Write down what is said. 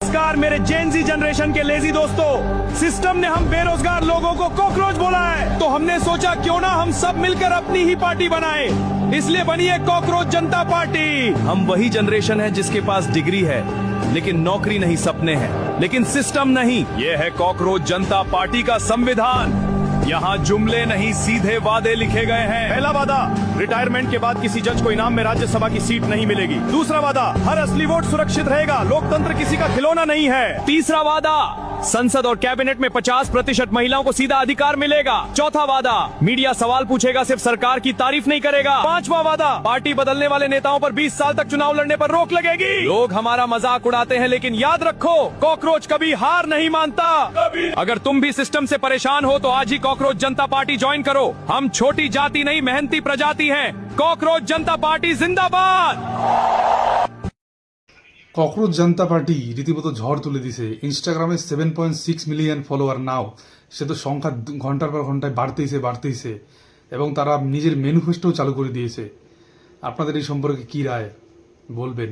नमस्कार मेरे Gen Z generation के लेजी दोस्तों, सिस्टम ने हम बेरोजगार लोगों को कॉकरोच बोला है, तो हमने सोचा क्यों ना हम सब मिलकर अपनी ही पार्टी बनाएं। इसलिए बनी है कॉकरोच जनता पार्टी। हम वही जनरेशन है जिसके पास डिग्री है लेकिन नौकरी नहीं, सपने हैं लेकिन सिस्टम नहीं। ये है कॉकरोच जनता पार्टी का संविधान। यहाँ जुमले नहीं सीधे वादे लिखे गए हैं। पहला वादा, रिटायरमेंट के बाद किसी जज को इनाम में राज्यसभा की सीट नहीं मिलेगी। दूसरा वादा, हर असली वोट सुरक्षित रहेगा, लोकतंत्र किसी का खिलौना नहीं है। तीसरा वादा, संसद और कैबिनेट में 50% महिलाओं को सीधा अधिकार मिलेगा। चौथा वादा, मीडिया सवाल पूछेगा, सिर्फ सरकार की तारीफ नहीं करेगा। पांचवा वादा, पार्टी बदलने वाले नेताओं पर 20 साल तक चुनाव लड़ने पर रोक लगेगी। लोग हमारा मजाक उड़ाते हैं लेकिन याद रखो, कॉकरोच कभी हार नहीं मानता। अगर तुम भी सिस्टम से परेशान हो तो आज ही कॉकरोच जनता पार्टी ज्वाइन करो। हम छोटी जाति नहीं, मेहनती प्रजाति हैं। कॉकरोच जनता पार्टी जिंदाबाद। ককরোচ জনতা পার্টি রীতিমতো ঝড় তুলে দিছে। ইনস্টাগ্রামে 7.6 মিলিয়ন ফলোয়ার নাও, সে তো সংখ্যা ঘন্টার পর ঘন্টায় বাড়তেইছে এবং তারা নিজের ম্যানিফেস্টোও চালু করে দিয়েছে। আপনাদের এই সম্পর্কে কি রায় বলবেন?